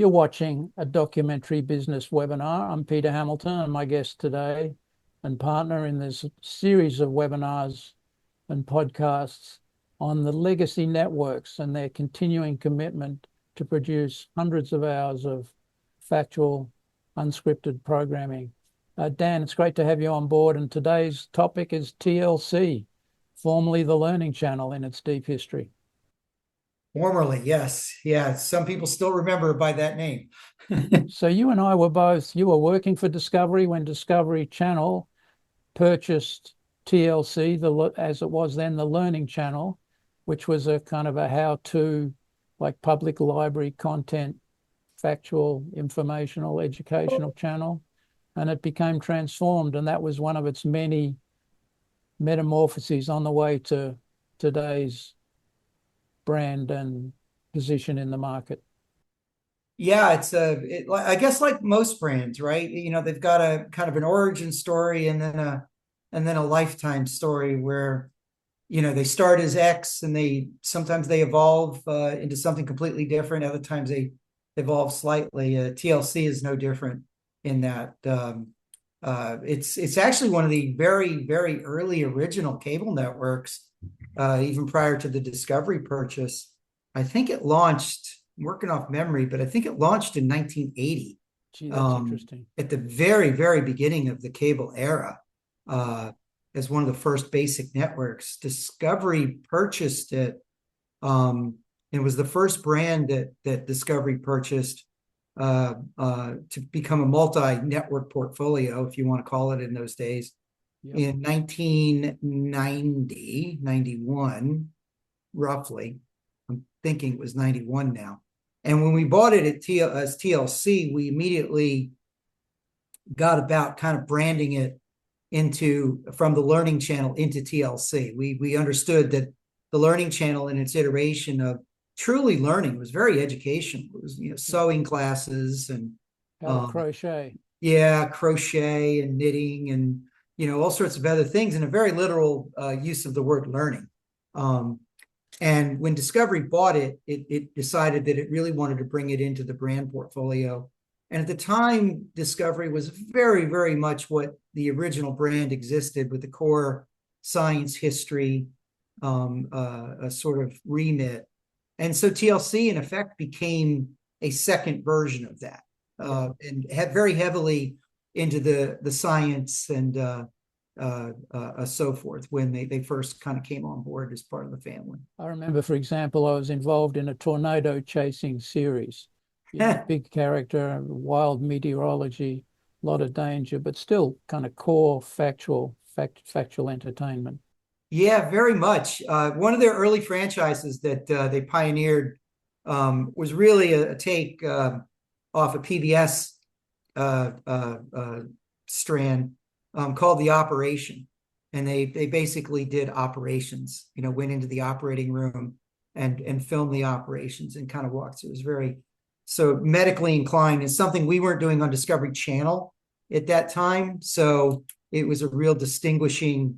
You're watching a documentary business webinar. I'm Peter Hamilton, and my guest today and partner in this series of webinars and podcasts on the legacy networks and their continuing commitment to produce hundreds of hours of factual, unscripted programming. Dan, it's great to have you on board, and today's topic is TLC, formerly the Learning Channel in its deep history. Formerly, yes. Yeah, some people still remember by that name. So you and I you were working for Discovery when Discovery Channel purchased TLC, as it was then the Learning Channel, which was a kind of a how-to, like public library content, factual, informational, educational channel. And it became transformed, and that was one of its many metamorphoses on the way to today's brand and position in the market. Yeah, I guess like most brands, right? You know, they've got a kind of an origin story and then a lifetime story where, you know, they start as X and they sometimes they evolve into something completely different. Other times they evolve slightly. TLC is no different in that. It's actually one of the very, very early original cable networks, even prior to the Discovery purchase. I think it launched, I'm working off memory, but I think it launched in 1980, Gee, that's interesting. at the very, very beginning of the cable era, uh, as one of the first basic networks. Discovery purchased it. It was the first brand that Discovery purchased to become a multi-network portfolio, if you want to call it, in those days. Yep. In 1990, 91, roughly. I'm thinking it was 91 now. And when we bought it as TLC, we immediately got about kind of branding it from the Learning Channel into TLC. We understood that the Learning Channel in its iteration of truly learning was very educational. It was, sewing classes and How to crochet. yeah, crochet and knitting and, all sorts of other things, and a very literal use of the word learning. And when Discovery bought it decided that it really wanted to bring it into the brand portfolio. And at the time, Discovery was very, very much what the original brand existed, with the core science, history, a sort of remit. And so TLC, in effect, became a second version of that, and had very heavily into the science and so forth when they first kind of came on board as part of the family. I remember, for example, I was involved in a tornado chasing series. Big character, wild meteorology, a lot of danger, but still kind of core factual entertainment. Yeah, very much. One of their early franchises that they pioneered was really a take off a PBS strand called The Operation. And they basically did operations, went into the operating room and filmed the operations and kind of walked through. It was very so medically inclined. It's something we weren't doing on Discovery Channel at that time. So it was a real distinguishing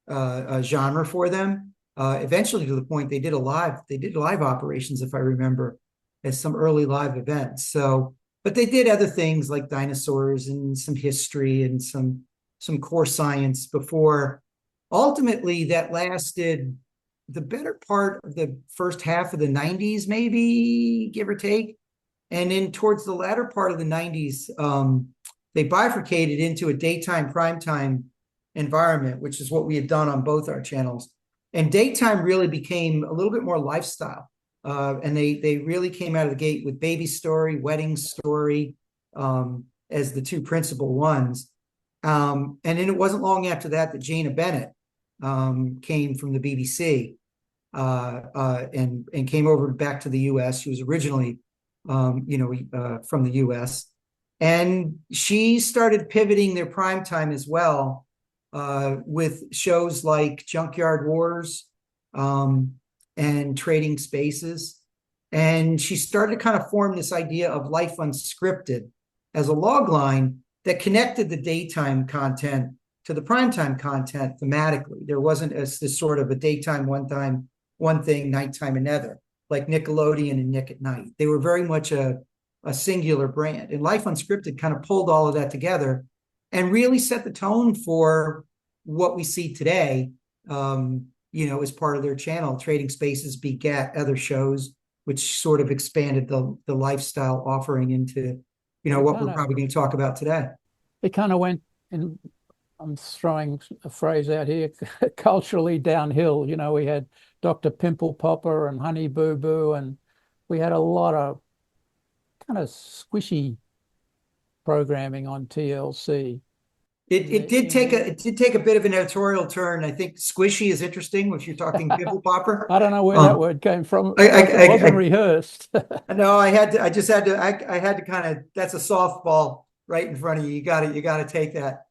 genre for them. Eventually, to the point they did live operations, if I remember, as some early live events. So, but they did other things like dinosaurs and some history and some core science before. Ultimately, that lasted the better part of the first half of the 90s, maybe, give or take. And then towards the latter part of the 90s, they bifurcated into a daytime primetime environment, which is what we had done on both our channels. And daytime really became a little bit more lifestyle. And they really came out of the gate with Baby Story, Wedding Story, as the two principal ones. And then it wasn't long after that Jana Bennett came from the BBC and came over back to the U.S. She was originally, from the U.S. And she started pivoting their primetime as well, with shows like Junkyard Wars and Trading Spaces. And she started to kind of form this idea of Life Unscripted as a log line that connected the daytime content to the primetime content thematically. There wasn't this sort of a daytime one thing, nighttime another, like Nickelodeon and Nick at Night. They were very much a a singular brand. And Life Unscripted kind of pulled all of that together and really set the tone for what we see today. As part of their channel. Trading Spaces begat other shows, which sort of expanded the lifestyle offering into, Well, what we're probably going to talk about today. it kind of went in. I'm throwing a phrase out here, culturally downhill. We had Dr. Pimple Popper and Honey Boo Boo, and we had a lot of kind of squishy programming on TLC. It did take a bit of an editorial turn. I think squishy is interesting if you're talking pimple popper. I don't know where that word came from. I, Like it wasn't I, rehearsed. No, I had to. I just had to. I had to kind of. That's a softball right in front of you. You got it. You got to take that.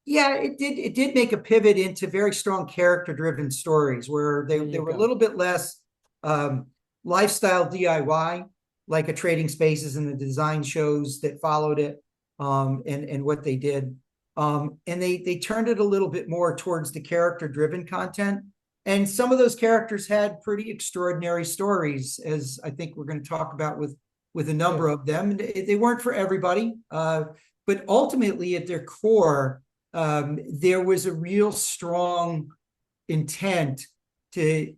Yeah, it did. It did make a pivot into very strong character-driven stories where they were a little bit less um, lifestyle DIY, like a Trading Spaces and the design shows that followed it, and what they did. And they turned it a little bit more towards the character-driven content. And some of those characters had pretty extraordinary stories, as I think we're going to talk about with a number of them. And they weren't for everybody, but ultimately at their core, there was a real strong intent to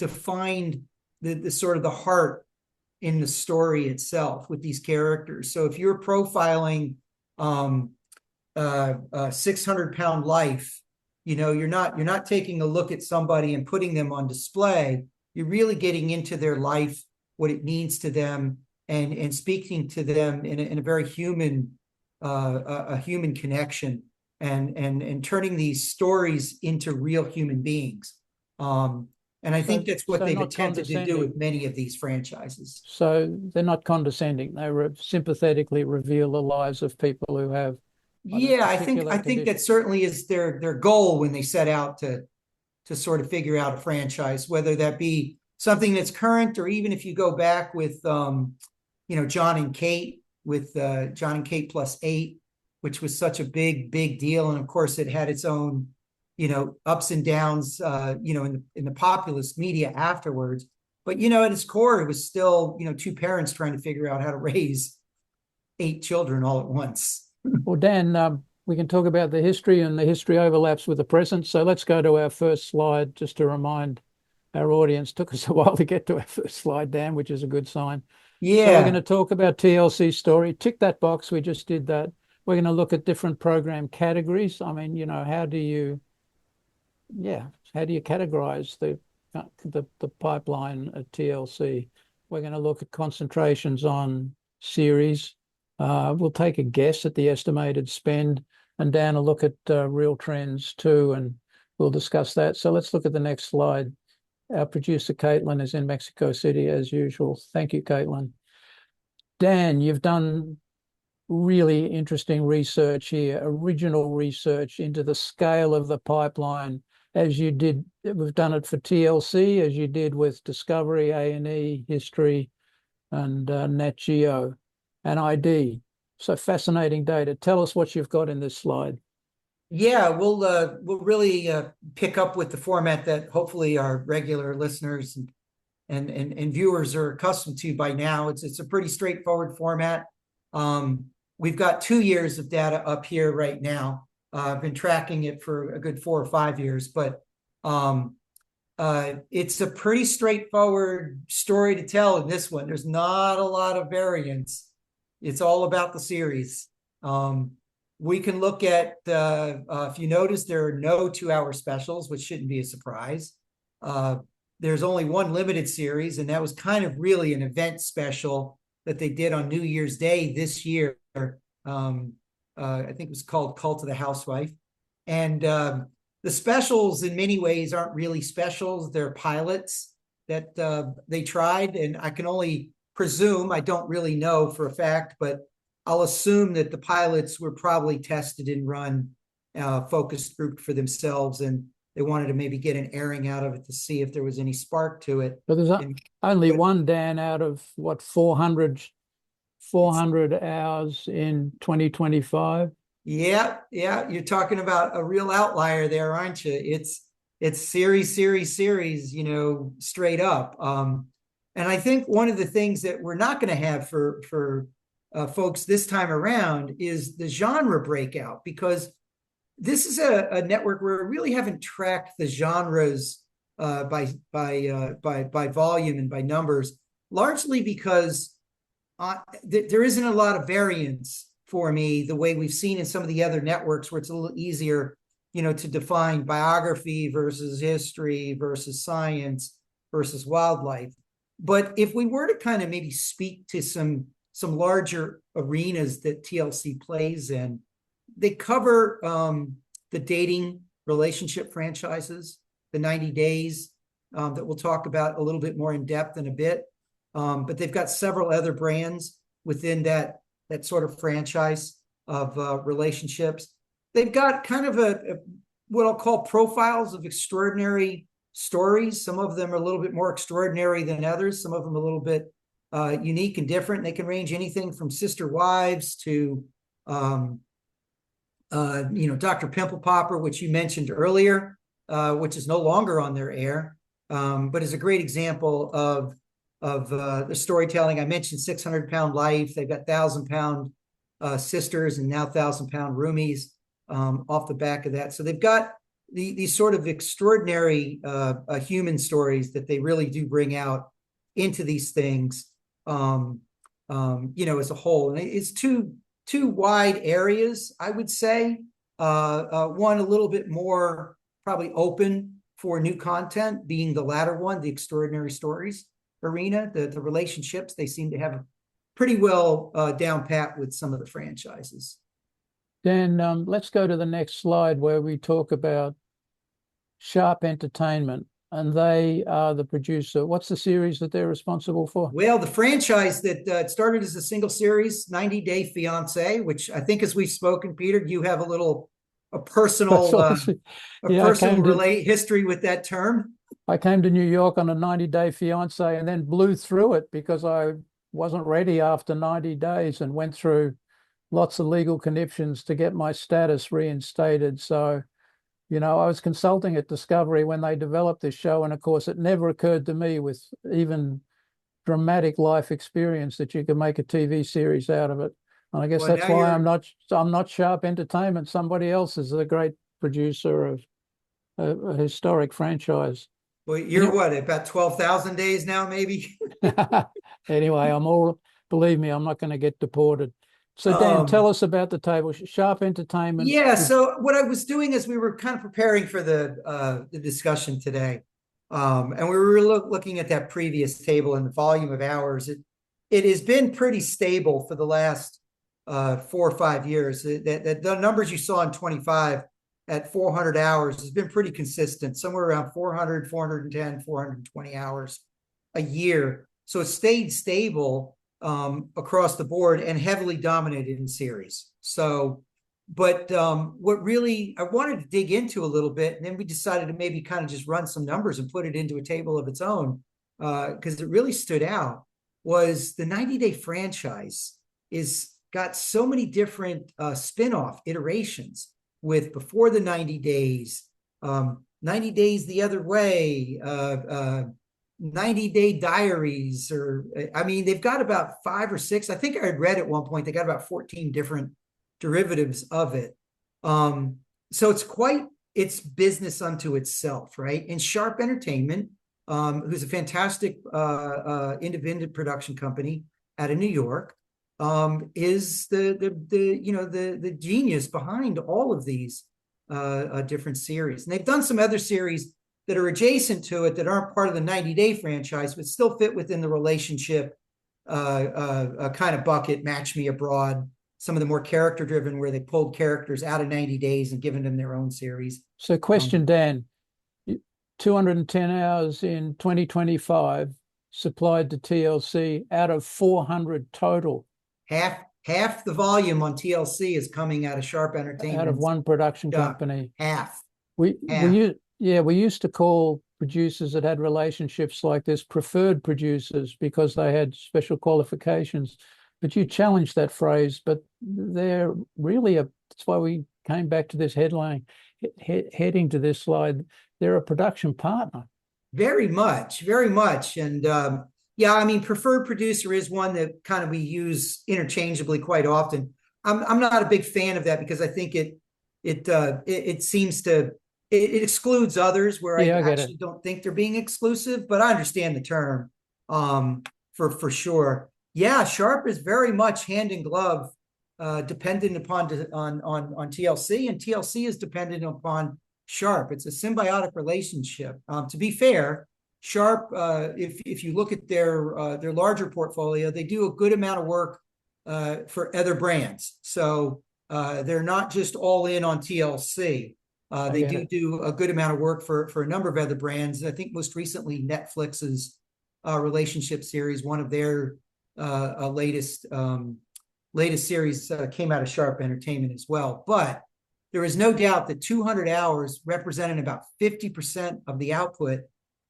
find the sort of the heart in the story itself with these characters. So if you're profiling 600-pound life, you're not taking a look at somebody and putting them on display. You're really getting into their life, what it means to them, and speaking to them in a very human a human connection, and turning these stories into real human beings. And I think that's what they've attempted to do with many of these franchises. So they're not condescending. They sympathetically reveal the lives of people who have. Yeah, I think that certainly is their goal when they set out to sort of figure out a franchise, whether that be something that's current, or even if you go back with John and Kate, with John and Kate plus 8, which was such a big deal, and of course it had its own ups and downs in the populist media afterwards. But at its core, it was still two parents trying to figure out how to raise 8 children all at once. Well, Dan, we can talk about the history, and the history overlaps with the present. So let's go to our first slide, just to remind our audience. Took us a while to get to our first slide, Dan, which is a good sign. Yeah. So we're going to talk about TLC story. Tick that box. We just did that. We're going to look at different program categories. I mean, how do you categorize the pipeline at TLC? We're going to look at concentrations on series. We'll take a guess at the estimated spend, and Dan will look at real trends too, and we'll discuss that. So let's look at the next slide. Our producer, Caitlin, is in Mexico City as usual. Thank you, Caitlin. Dan, you've done really interesting research here, original research into the scale of the pipeline, as you did. We've done it for TLC, as you did with Discovery, A&E, History, and Nat Geo and ID. So fascinating data. Tell us what you've got in this slide. Yeah, we'll really pick up with the format that hopefully our regular listeners and viewers are accustomed to by now. It's a pretty straightforward format. We've got 2 years of data up here right now. I've been tracking it for a good 4 or 5 years, but it's a pretty straightforward story to tell in this one. There's not a lot of variance. It's all about the series. We can look at, if you notice, there are no 2-hour specials, which shouldn't be a surprise. There's only one limited series, and that was kind of really an event special that they did on New Year's Day this year. I think it was called Cult of the Housewife. And the specials in many ways aren't really specials. They're pilots that they tried, and I can only presume, I don't really know for a fact, but I'll assume that the pilots were probably tested and run focus group for themselves, and they wanted to maybe get an airing out of it to see if there was any spark to it. But there's only one, Dan, out of what, 400 hours in 2025. Yeah, you're talking about a real outlier there, aren't you? It's series, straight up. And I think one of the things that we're not going to have for folks this time around is the genre breakout, because this is a network where we really haven't tracked the genres by volume and by numbers, largely because there isn't a lot of variance for me the way we've seen in some of the other networks, where it's a little easier, to define biography versus history versus science versus wildlife. But if we were to kind of maybe speak to some larger arenas that TLC plays in, they cover the dating relationship franchises, the 90 Days, that we'll talk about a little bit more in depth in a bit. But they've got several other brands within that sort of franchise of relationships. They've got kind of what I'll call profiles of extraordinary stories. Some of them are a little bit more extraordinary than others. Some of them a little bit unique and different. They can range anything from sister wives to Dr. Pimple Popper, which you mentioned earlier, which is no longer on their air, but is a great example of the storytelling. I mentioned 600-Pound Life. They've got 1,000-Pound Sisters and now 1,000-Pound Roomies off the back of that. So they've got these sort of extraordinary human stories that they really do bring out into these things, as a whole. And it's two wide areas, I would say. One a little bit more probably open for new content, being the latter one, the extraordinary stories arena. The relationships, they seem to have pretty well down pat with some of the franchises. Dan, let's go to the next slide where we talk about Sharp Entertainment, and they are the producer. What's the series that they're responsible for? Well, the franchise that started as a single series, 90 Day Fiance, which I think, as we've spoken, Peter, you have a personal history with that term. I came to New York on a 90-day fiance and then blew through it because I wasn't ready after 90 days and went through lots of legal conniptions to get my status reinstated. So, I was consulting at Discovery when they developed this show. And of course, it never occurred to me with even dramatic life experience that you could make a TV series out of it. And I guess that's why I'm not Sharp Entertainment. Somebody else is the great producer of a historic franchise. Well, you're what, about 12,000 days now, maybe? Anyway, believe me, I'm not going to get deported. So Dan, tell us about the table. Sharp Entertainment. Yeah, so what I was doing is we were kind of preparing for the discussion today. And we were looking at that previous table and the volume of hours. It has been pretty stable for the last 4 or 5 years. The numbers you saw in 25 at 400 hours has been pretty consistent, somewhere around 400, 410, 420 hours a year. So it stayed stable across the board and heavily dominated in series. So, but what really I wanted to dig into a little bit, and then we decided to maybe kind of just run some numbers and put it into a table of its own, because it really stood out, was the 90 Day franchise is got so many different spin-off iterations, with Before the 90 Days, 90 Days the Other Way, 90 Day Diaries, they've got about 5 or 6. I think I had read at one point they got about 14 different derivatives of it. So it's business unto itself, right? And Sharp Entertainment, who's a fantastic independent production company out of New York, is the genius behind all of these different series. And they've done some other series that are adjacent to it that aren't part of the 90 Day franchise, but still fit within the relationship kind of bucket. Match Me Abroad, some of the more character driven, where they pulled characters out of 90 Days and given them their own series. So question, Dan, 210 hours in 2025 supplied to TLC out of 400 total. Half the volume on TLC is coming out of Sharp Entertainment. Out of one production company. Half. We used to call producers that had relationships like this preferred producers because they had special qualifications. But you challenged that phrase, but they're really that's why we came back to this headline, heading to this slide. They're a production partner. Very much, very much. And Yeah, I mean, preferred producer is one that kind of we use interchangeably quite often. I'm not a big fan of that because I think it seems to it excludes others where I Yeah, I get it. actually don't think they're being exclusive, but I understand the term um, for sure. Yeah, Sharp is very much hand in glove, dependent upon on TLC, and TLC is dependent upon Sharp. It's a symbiotic relationship. To be fair, Sharp, if you look at their larger portfolio, they do a good amount of work for other brands. So they're not just all in on TLC. I They get do it. do a good amount of work for a number of other brands. I think most recently Netflix's relationship series, one of their latest series came out of Sharp Entertainment as well. But there is no doubt that 200 hours represented about 50% of the output,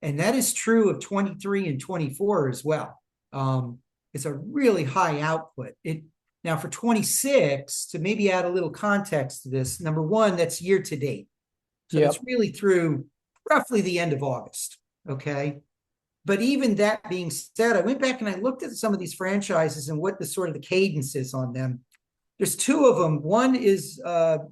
and that is true of 23 and 24 as well. It's a really high output. It now for 26, to maybe add a little context to this, number one, that's year to date. So that's Yep. really through roughly the end of August. Okay. But even that being said, I went back and I looked at some of these franchises and what the sort of the cadence is on them. There's two of them. One is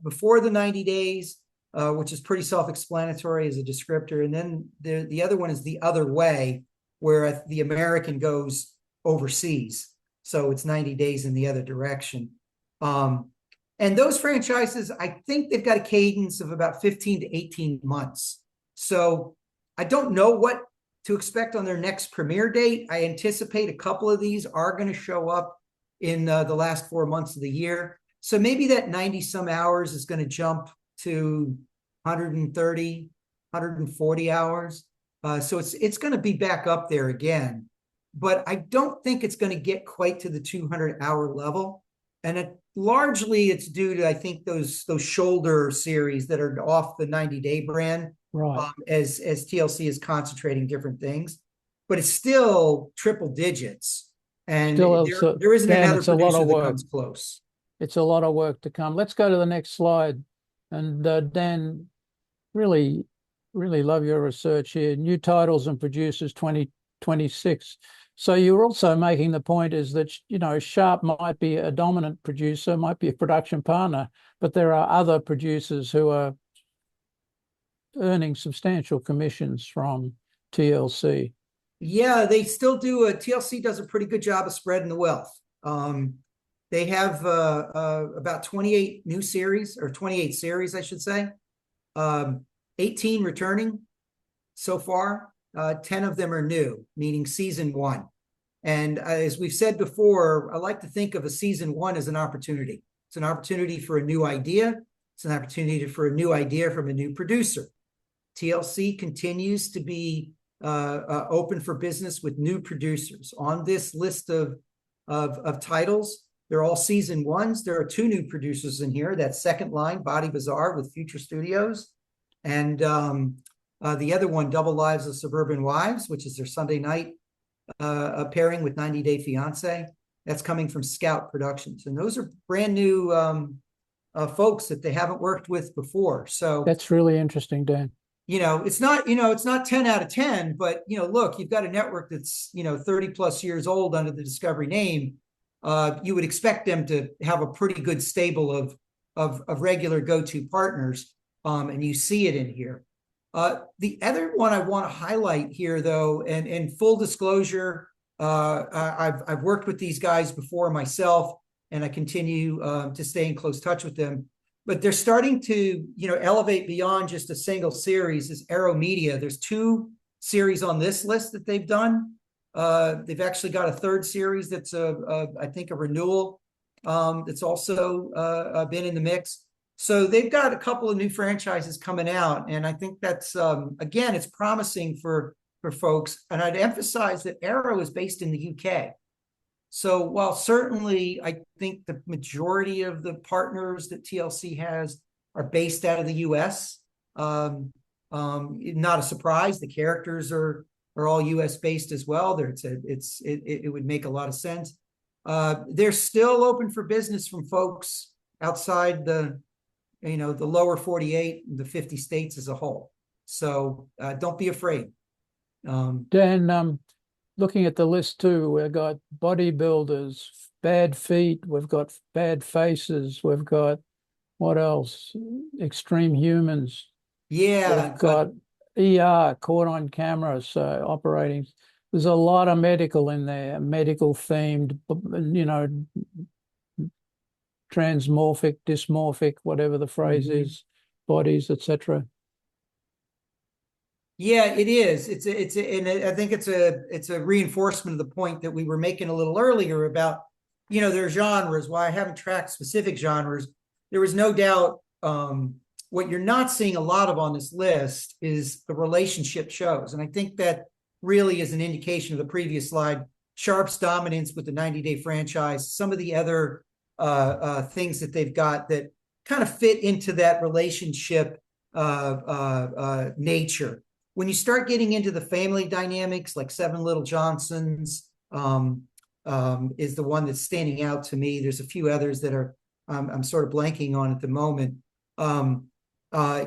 before the 90 days, which is pretty self-explanatory as a descriptor. And then the other one is the other way, where the American goes overseas. So it's 90 days in the other direction. Um, and those franchises, I think they've got a cadence of about 15 to 18 months. So I don't know what to expect on their next premiere date. I anticipate a couple of these are going to show up in the last 4 months of the year. So maybe that 90 some hours is going to jump to 130, 140 hours. So it's going to be back up there again. But I don't think it's going to get quite to the 200-hour level. And largely it's due to, I think, those shoulder series that are off the 90-day brand, Right. as TLC is concentrating different things. But it's still triple digits. And Still, there isn't Dan, another it's a lot producer of that work. comes close. It's a lot of work to come. Let's go to the next slide. And Dan, really, really love your research here. New titles and producers 2026. So you're also making the point is that, Sharp might be a dominant producer, might be a production partner, but there are other producers who are earning substantial commissions from TLC. Yeah, they still do. TLC does a pretty good job of spreading the wealth. They have about 28 new series, or 28 series, I should say. 18 returning so far. 10 of them are new, meaning season one. And as we've said before, I like to think of a season one as an opportunity. It's an opportunity for a new idea. It's an opportunity for a new idea from a new producer. TLC continues to be open for business with new producers. On this list of titles, they're all season ones. There are two new producers in here. That's Second Line, Body Bazaar with Future Studios, and the other one, Double Lives of Suburban Wives, which is their Sunday night pairing with 90 Day Fiance. That's coming from Scout Productions, and those are brand new folks that they haven't worked with before. So That's really interesting, Dan. it's not 10 out of 10, but look, you've got a network that's 30 plus years old under the Discovery name. You would expect them to have a pretty good stable of regular go-to partners, and you see it in here. The other one I want to highlight here, though, and full disclosure, I've worked with these guys before myself, and I continue to stay in close touch with them. But they're starting to, elevate beyond just a single series. Is Arrow Media? There's two series on this list that they've done. They've actually got a third series that's I think a renewal, that's also been in the mix. So they've got a couple of new franchises coming out, and I think that's again, it's promising for folks. And I'd emphasize that Arrow is based in the UK. So while certainly I think the majority of the partners that TLC has are based out of the US, not a surprise. The characters are all US based as well. It would make a lot of sense. They're still open for business from folks outside the lower 48, the 50 states as a whole. So don't be afraid. Dan, looking at the list too, we've got bodybuilders, bad feet, we've got bad faces, we've got what else? Extreme humans. We've Yeah, got ER caught on camera, so operating. There's a lot of medical in there, medical themed, transmorphic, dysmorphic, whatever the phrase mhm. is, bodies, etc. Yeah, it is. And I think it's a reinforcement of the point that we were making a little earlier about, their genres. Why I haven't tracked specific genres. There was no doubt. What you're not seeing a lot of on this list is the relationship shows, and I think that really is an indication of the previous slide. Sharp's dominance with the 90-day franchise, some of the other things that they've got that kind of fit into that relationship nature. When you start getting into the family dynamics, like Seven Little Johnsons is the one that's standing out to me. There's a few others that are I'm sort of blanking on at the moment.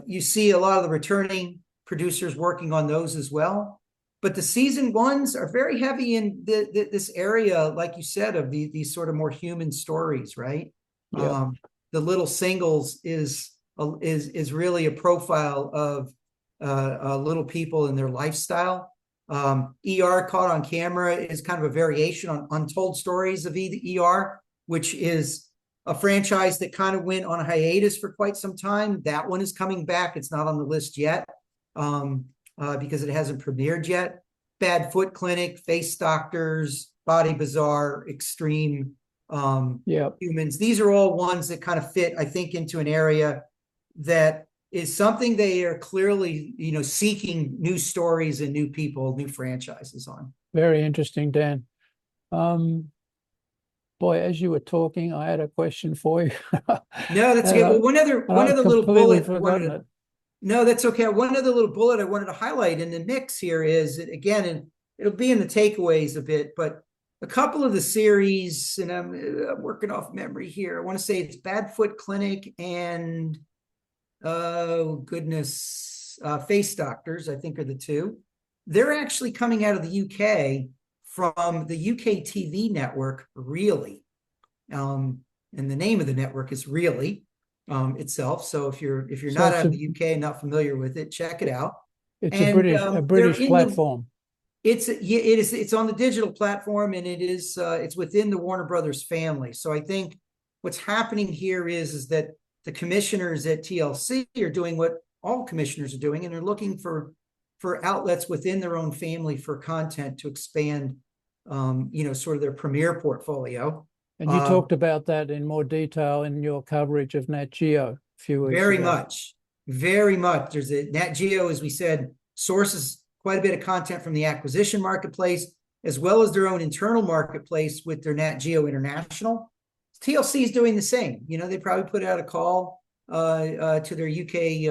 You see a lot of the returning producers working on those as well. But the season ones are very heavy in this area, like you said, of these sort of more human stories, right? Yep. Um, the Little Singles is really a profile of little people and their lifestyle. ER Caught on Camera is kind of a variation on Untold Stories of ER, which is a franchise that kind of went on a hiatus for quite some time. That one is coming back. It's not on the list yet because it hasn't premiered yet. Bad Foot Clinic, Face Doctors, Body Bazaar, Extreme Yep. Humans. These are all ones that kind of fit, I think, into an area that is something they are clearly, seeking new stories and new people, new franchises on. Very interesting, Dan. Um, Boy, as you were talking, I had a question for you. No, that's okay. and, I, Well, and one I've other little completely bullet I wanted forgotten to. it. No, that's okay. One other little bullet I wanted to highlight in the mix here is that, again, and it'll be in the takeaways a bit, but a couple of the series, and I'm working off memory here. I want to say it's Bad Foot Clinic and oh goodness, Face Doctors, I think are the two. They're actually coming out of the UK from the UK TV network, Really. And the name of the network is Really itself. So if you're So not out of the UK and not familiar with it, check it out. it's And A they're British in the platform. it's on the digital platform, and it's within the Warner Brothers family. So I think what's happening here is that the commissioners at TLC are doing what all commissioners are doing, and they're looking for outlets within their own family for content to expand, sort of their premiere portfolio. And you Uh, talked about that in more detail in your coverage of Nat Geo a few weeks very ago. much, very much. There's a Nat Geo, as we said, sources quite a bit of content from the acquisition marketplace, as well as their own internal marketplace with their Nat Geo International. TLC is doing the same. They probably put out a call to their UK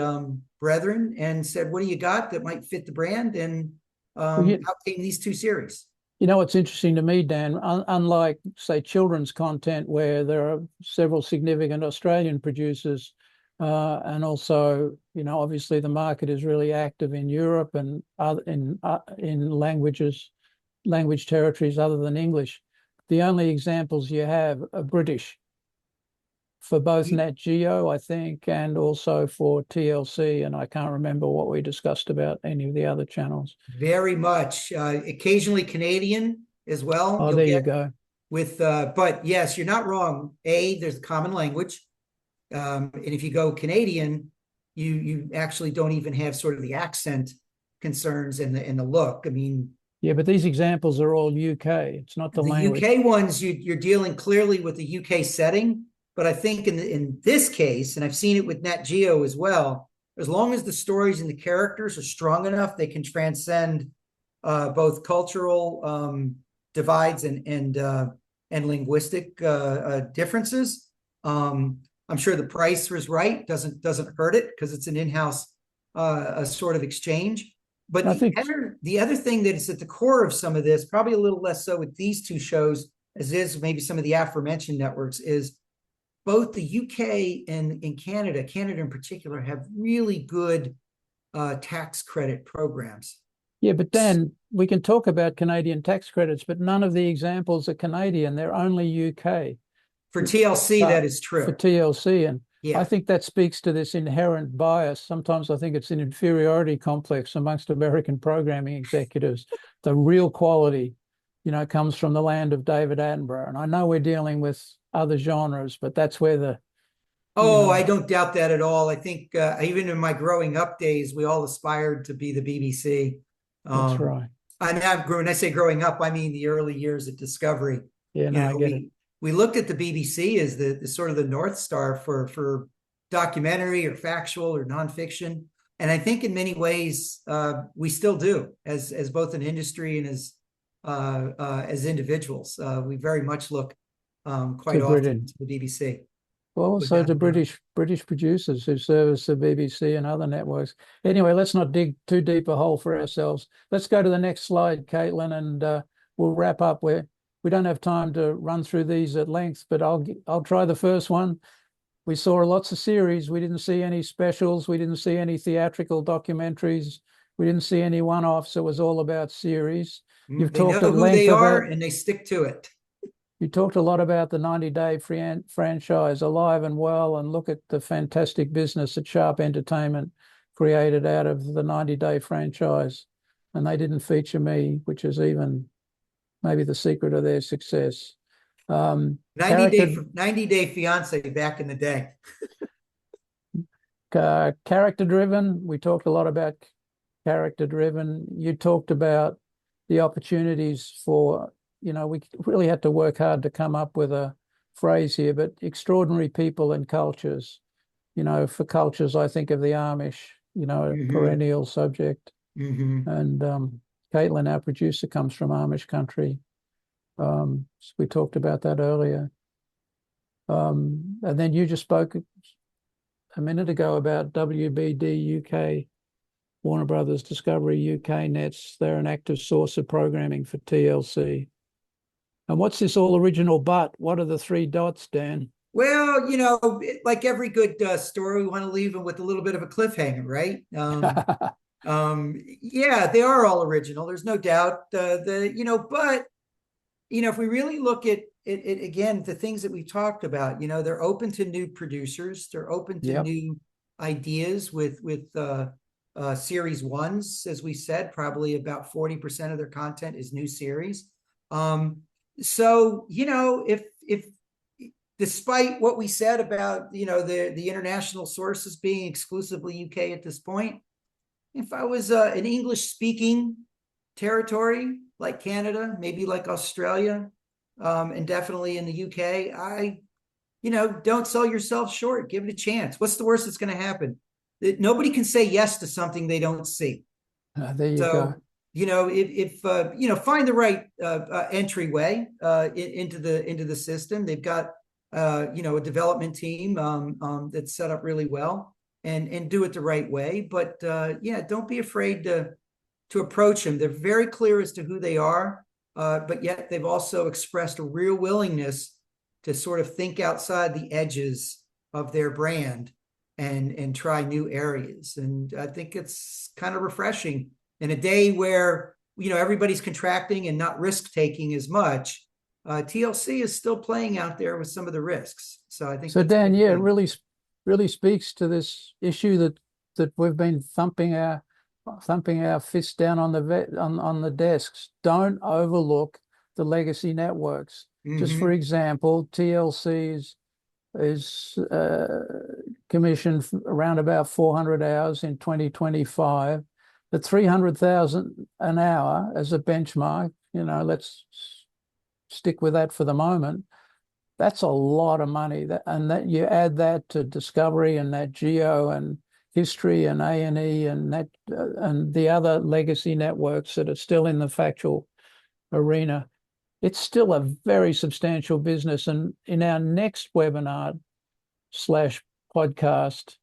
brethren and said, "What do you got that might fit the brand?" And Well, outcame these two series. what's interesting to me, Dan, unlike, say, children's content, where there are several significant Australian producers, and also, obviously the market is really active in Europe and in language territories other than English. The only examples you have are British for both Nat Geo, I think, and also for TLC. And I can't remember what we discussed about any of the other channels. Very much. Occasionally Canadian as well. Oh, You'll there you get go. with, but yes, you're not wrong. There's a common language. And if you go Canadian, you actually don't even have sort of the accent concerns and the look. I mean, Yeah, but these examples are all UK. It's not the the language. UK ones, you're dealing clearly with the UK setting. But I think in this case, and I've seen it with Nat Geo as well, as long as the stories and the characters are strong enough, they can transcend both cultural divides and linguistic differences. I'm sure the price was right. Doesn't hurt it because it's an in-house a sort of exchange. But I think, the other thing that is at the core of some of this, probably a little less so with these two shows, as is maybe some of the aforementioned networks, is both the UK and in Canada in particular, have really good tax credit programs. Yeah, but Dan, we can talk about Canadian tax credits, but none of the examples are Canadian. They're only UK. For TLC, But that is for true. TLC, and I Yeah. think that speaks to this inherent bias. Sometimes I think it's an inferiority complex amongst American programming executives. The real quality, comes from the land of David Attenborough. And I know we're dealing with other genres, but that's where you Oh, I know, don't doubt that at all. I think even in my growing up days, we all aspired to be the BBC. that's Um, right. when I say growing up, I mean the early years at Discovery. Yeah, no, I get it. We looked at the BBC as the sort of the North Star for documentary or factual or nonfiction, and I think in many ways we still do as both an industry and as individuals. We very much look quite To often Britain. to the BBC, Well, also without to a doubt. British producers who service the BBC and other networks. Anyway, let's not dig too deep a hole for ourselves. Let's go to the next slide, Caitlin, and we'll wrap up. We don't have time to run through these at length, but I'll try the first one. We saw lots of series. We didn't see any specials. We didn't see any theatrical documentaries. We didn't see any one-offs. It was all about series. You've They know talked at who they length are about and they stick to it. You talked a lot about the 90-day franchise, alive and well, and look at the fantastic business that Sharp Entertainment created out of the 90-day franchise. And they didn't feature me, which is even maybe the secret of their success. 90 day Character 90 day fiance back in the day. character driven. We talked a lot about character driven. You talked about the opportunities for, we really had to work hard to come up with a phrase here, but extraordinary people and cultures. For cultures, I think of the Amish, a Mm-hmm. perennial subject. Mm-hmm. And Caitlin, our producer, comes from Amish country. So we talked about that earlier. And then you just spoke a minute ago about WBD UK, Warner Brothers Discovery UK Nets. They're an active source of programming for TLC. And what's this all original but? What are the three dots, Dan? Well, like every good story, we want to leave them with a little bit of a cliffhanger, right? Yeah, they are all original. There's no doubt. But if we really look at it again, the things that we talked about, they're open to new producers. They're open to Yep. new ideas with series ones, as we said, probably about 40% of their content is new series. So if despite what we said about the international sources being exclusively UK at this point, if I was an English speaking territory like Canada, maybe like Australia, and definitely in the UK, don't sell yourself short. Give it a chance. What's the worst that's going to happen? Nobody can say yes to something they don't see. There you go. So, if find the right entryway into the system. They've got a development team that's set up really well, and do it the right way. But yeah, don't be afraid to approach them. They're very clear as to who they are, but yet they've also expressed a real willingness to sort of think outside the edges of their brand and try new areas. And I think it's kind of refreshing in a day where everybody's contracting and not risk taking as much. TLC is still playing out there with some of the risks. So I think So that's a Dan, good yeah, it thing. really speaks to this issue that we've been thumping our fists down on the desks. Don't overlook the legacy networks. Just for Mm-hmm. example, TLC is commissioned around about 400 hours in 2025. At 300,000 an hour as a benchmark, let's stick with that for the moment. That's a lot of money. And that you add that to Discovery and Nat Geo and History and A&E and and the other legacy networks that are still in the factual arena. It's still a very substantial business. And in our next webinar slash podcast,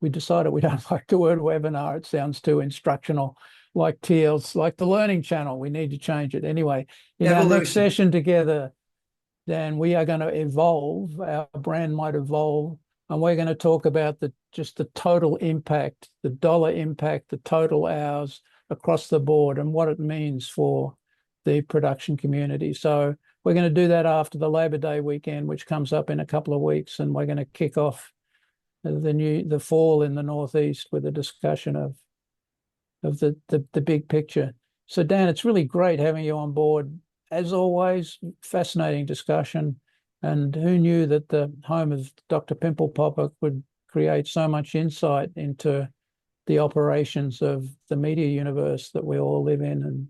we decided we don't like the word webinar. It sounds too instructional, like TLC, like the Learning Channel. We need to change it. Anyway, in our next Evolution. session together, Dan, we are going to evolve. Our brand might evolve, and we're going to talk about just the total impact, the dollar impact, the total hours across the board and what it means for the production community. So we're going to do that after the Labor Day weekend, which comes up in a couple of weeks, and we're going to kick off the fall in the Northeast with a discussion of the big picture. So Dan, it's really great having you on board. As always, fascinating discussion. And who knew that the home of Dr. Pimple Popper would create so much insight into the operations of the media universe that we all live in and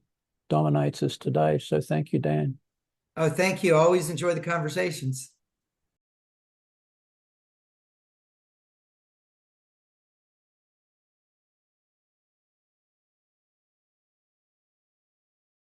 dominates us today. So thank you, Dan. Oh, thank you. Always enjoy the conversations.